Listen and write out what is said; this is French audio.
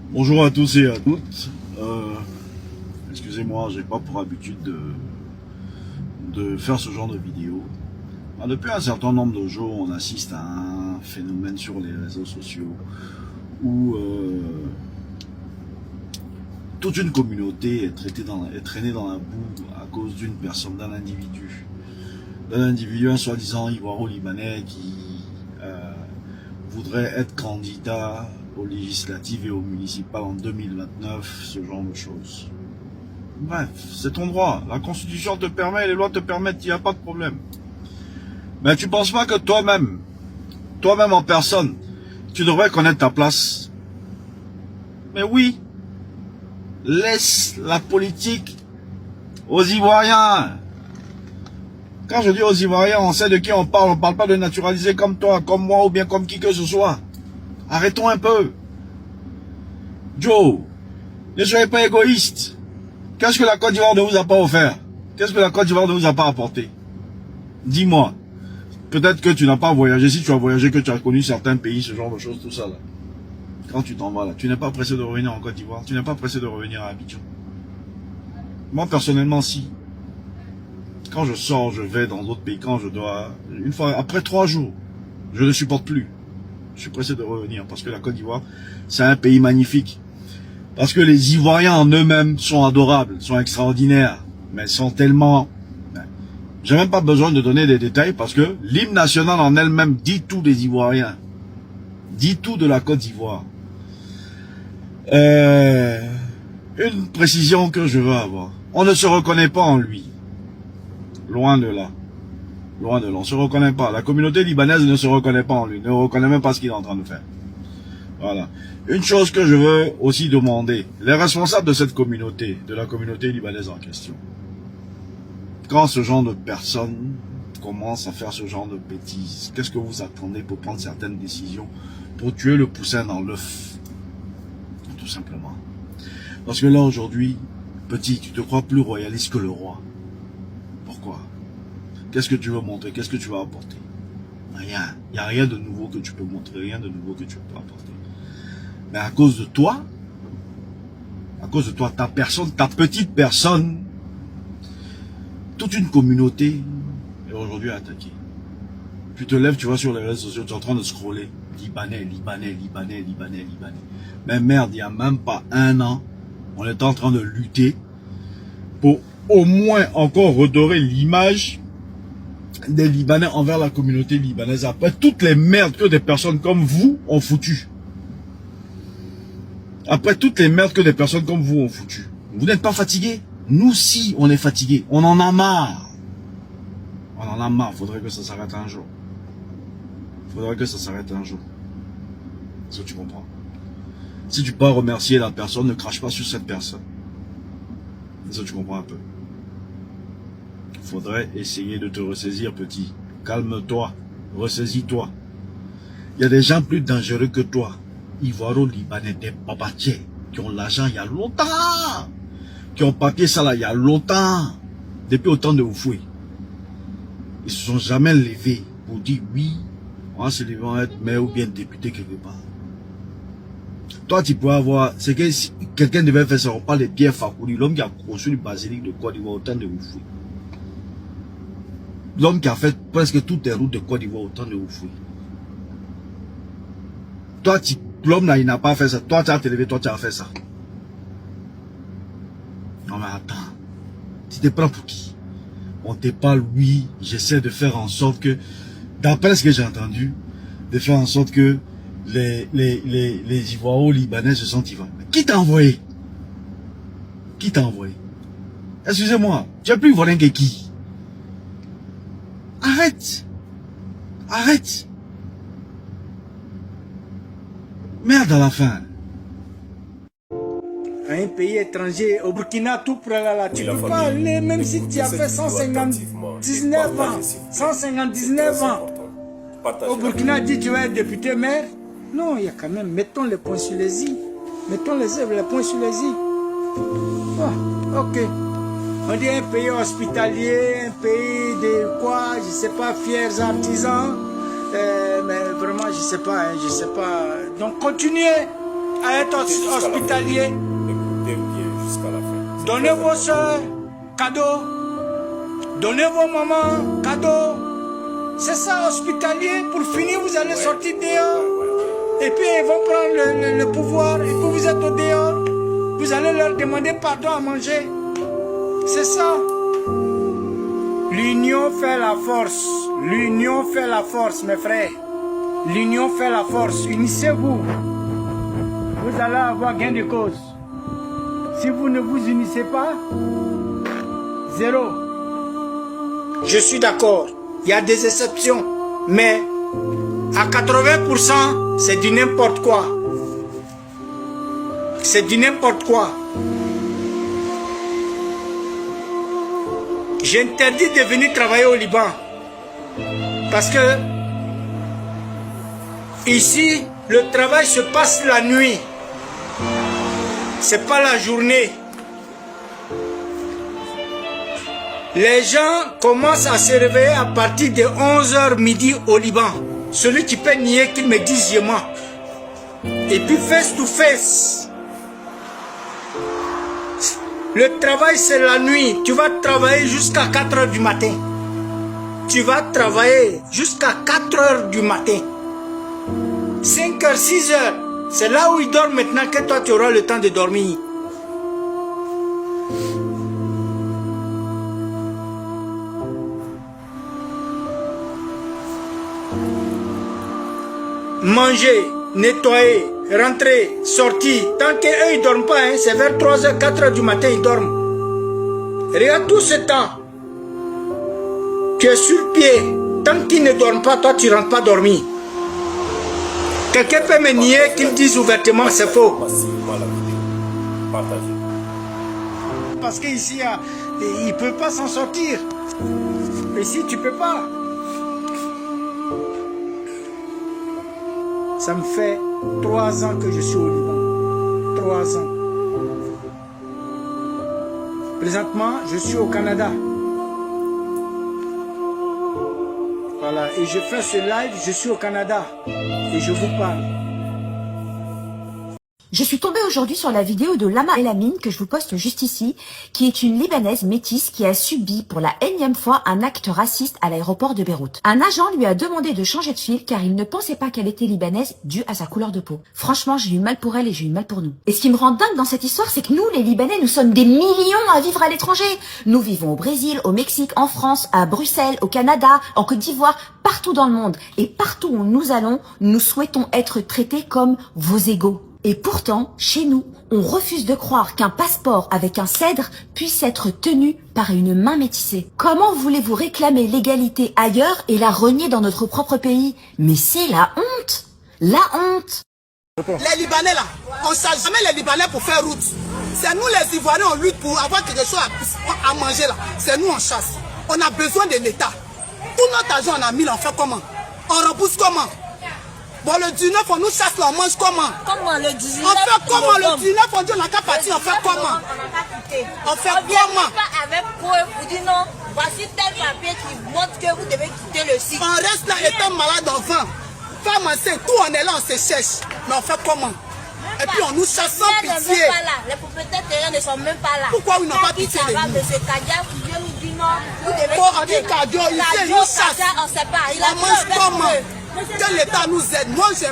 Bonjour à tous et à toutes. Excusez-moi, j'ai pas pour habitude de faire ce genre de vidéo. Depuis un certain nombre de jours, on assiste à un phénomène sur les réseaux sociaux où toute une communauté est traînée dans la boue à cause d'une personne, d'un individu. Un soi-disant ivoiro-libanais qui voudrait être candidat aux législatives et aux municipales en 2029, ce genre de choses. Bref, c'est ton droit. La Constitution te permet, les lois te permettent, il n'y a pas de problème. Mais tu penses pas que toi-même en personne, tu devrais connaître ta place? Mais oui, laisse la politique aux Ivoiriens. Quand je dis aux Ivoiriens, on sait de qui on parle pas de naturalisés comme toi, comme moi ou bien comme qui que ce soit. Arrêtons un peu. Joe, ne soyez pas égoïste. Qu'est-ce que la Côte d'Ivoire ne vous a pas offert? Qu'est-ce que la Côte d'Ivoire ne vous a pas apporté? Dis-moi. Peut-être que tu n'as pas voyagé. Si tu as voyagé, que tu as connu certains pays, ce genre de choses, tout ça là. Quand tu t'en vas là, tu n'es pas pressé de revenir en Côte d'Ivoire. Tu n'es pas pressé de revenir à Abidjan. Moi personnellement, si. Quand je sors, je vais dans d'autres pays. Quand je dois, une fois, après 3 jours, je ne supporte plus. Je suis pressé de revenir parce que la Côte d'Ivoire, c'est un pays magnifique. Parce que les Ivoiriens en eux-mêmes sont adorables, sont extraordinaires, mais sont tellement... J'ai même pas besoin de donner des détails parce que l'hymne national en elle-même dit tout des Ivoiriens. Dit tout de la Côte d'Ivoire. Une précision que je veux avoir. On ne se reconnaît pas en lui. Loin de là. Loin de là. On ne se reconnaît pas. La communauté libanaise ne se reconnaît pas en lui. Ne reconnaît même pas ce qu'il est en train de faire. Voilà. Une chose que je veux aussi demander, les responsables de cette communauté, de la communauté libanaise en question, quand ce genre de personnes commencent à faire ce genre de bêtises, qu'est-ce que vous attendez pour prendre certaines décisions, pour tuer le poussin dans l'œuf? Tout simplement. Parce que là aujourd'hui, petit, tu te crois plus royaliste que le roi. Pourquoi? Qu'est-ce que tu veux montrer? Qu'est-ce que tu vas apporter? Rien. Il n'y a rien de nouveau que tu peux montrer, rien de nouveau que tu peux apporter. Mais à cause de toi, ta personne, ta petite personne, toute une communauté est aujourd'hui attaquée. Tu te lèves, tu vas sur les réseaux sociaux, tu es en train de scroller. Libanais. Mais merde, il n'y a même pas 1 an, on est en train de lutter pour au moins encore redorer l'image des Libanais envers la communauté libanaise. Après toutes les merdes que des personnes comme vous ont foutues. Après toutes les merdes que des personnes comme vous ont foutues. Vous n'êtes pas fatigués? Nous si, on est fatigués. On en a marre. On en a marre. Faudrait que ça s'arrête un jour. Faudrait que ça s'arrête un jour. Est-ce que tu comprends? Si tu peux remercier la personne, ne crache pas sur cette personne. Est-ce que tu comprends un peu? Faudrait essayer de te ressaisir, petit. Calme-toi. Ressaisis-toi. Il y a des gens plus dangereux que toi. Ivoiro-Libanais, des babatiers, qui ont l'argent il y a longtemps, qui ont papier ça là il y a longtemps, depuis autant de Oufoué. Ils se sont jamais levés pour dire oui, on va se lever, on va être maire ou bien député quelque part. Toi tu peux avoir, c'est que si quelqu'un devait faire ça, on parle de Pierre Fakouli, l'homme qui a construit le basilique de Côte d'Ivoire autant de Oufoué. L'homme qui a fait presque toutes les routes de Côte d'Ivoire autant de Oufoué. Toi l'homme là, il n'a pas fait ça. Toi, tu as te levé, toi, tu as fait ça. Non, mais attends. Tu te prends pour qui? On te parle, oui, j'essaie de faire en sorte que, d'après ce que j'ai entendu, de faire en sorte que les Ivoiro-Libanais se sentent ivoiriens. Qui t'a envoyé? Qui t'a envoyé? Excusez-moi, tu es plus ivoirien que qui? Arrête. Arrête. Merde à la fin. Un pays étranger, au Burkina, tout près là, tu ne peux pas aller, même si tu as fait 159 ans. 159 ans. Au Burkina, dit tu vas être député maire. Non, il y a quand même, mettons les points sur les i. Mettons les points sur les i. Oh, ok. On dit un pays hospitalier, un pays de quoi, je sais pas, fiers artisans. Mais vraiment, je sais pas. Donc continuez. à être hospitalier. Écoutez bien jusqu'à la fin. Donnez vos soeurs cadeaux. Donnez vos mamans cadeaux. C'est ça, hospitalier. Pour finir, vous allez sortir dehors. Et puis, ils vont prendre le pouvoir. Et puis, vous êtes au dehors. Vous allez leur demander pardon à manger. C'est ça. L'union fait la force. L'union fait la force, mes frères. L'union fait la force. Unissez-vous. Vous allez avoir gain de cause. Si vous ne vous unissez pas, zéro. Je suis d'accord. Il y a des exceptions. Mais à 80%, c'est du n'importe quoi. C'est du n'importe quoi. J'interdis de venir travailler au Liban. Parce que ici, le travail se passe la nuit. C'est pas la journée. Les gens commencent à se réveiller à partir de 11h midi au Liban. Celui qui peut nier qu'il me dise je mens. Et puis face to face. Le travail c'est la nuit. Tu vas travailler jusqu'à 4h du matin. Tu vas travailler jusqu'à 4h du matin. 5h, 6h. C'est là où ils dorment maintenant que toi tu auras le temps de dormir. Manger, nettoyer, rentrer, sortir. Tant qu'eux ils ne dorment pas, hein, c'est vers 3h, 4h du matin ils dorment. Regarde tout ce temps. Tu es sur pied. Tant qu'ils ne dorment pas, toi tu ne rentres pas dormir. Quelqu'un peut me nier qu'ils disent ouvertement c'est faux. Parce qu'ici, il ne peut pas s'en sortir. Ici, tu ne peux pas. Ça me fait 3 ans que je suis au Liban. 3 ans. Présentement, je suis au Canada. Voilà, et je fais ce live, je suis au Canada. Et je vous parle. Je suis tombée aujourd'hui sur la vidéo de Lama Elamine que je vous poste juste ici, qui est une Libanaise métisse qui a subi pour la énième fois un acte raciste à l'aéroport de Beyrouth. Un agent lui a demandé de changer de fil car il ne pensait pas qu'elle était libanaise due à sa couleur de peau. Franchement, j'ai eu mal pour elle et j'ai eu mal pour nous. Et ce qui me rend dingue dans cette histoire, c'est que nous, les Libanais, nous sommes des millions à vivre à l'étranger. Nous vivons au Brésil, au Mexique, en France, à Bruxelles, au Canada, en Côte d'Ivoire, partout dans le monde. Et partout où nous allons, nous souhaitons être traités comme vos égaux. Et pourtant, chez nous, on refuse de croire qu'un passeport avec un cèdre puisse être tenu par une main métissée. Comment voulez-vous réclamer l'égalité ailleurs et la renier dans notre propre pays? Mais c'est la honte! La honte! Les Libanais là, on ne chasse jamais les Libanais pour faire route. C'est nous les Ivoiriens, on lutte pour avoir quelque chose à manger là. C'est nous on chasse. On a besoin de l'État. Tout notre argent on a mis là, on fait comment? On rembourse comment? Bon, le 19, on nous chasse, là, on mange comment? Comment le 19? On fait comment le 19? On dit on n'a qu'à partir, on fait comment? On fait comment? Pas avec preuve, vous dites non, voici tel papier qui montre que vous devez quitter le site. On reste là étant malade enfant. Femme enceinte, tout on est là, on se cherche. Mais on fait comment? Et puis on nous chasse sans pitié. Les propriétaires terrains ne sont même pas là. Pourquoi ils n'ont pas pitié de nous? Monsieur Kadia qui vient nous dire non, vous devez Bon, on quitter. dit Kadio, ici, ils nous chassent. On ne sait pas. Il On a mange comment? Que l'État nous aide. Moi, j'ai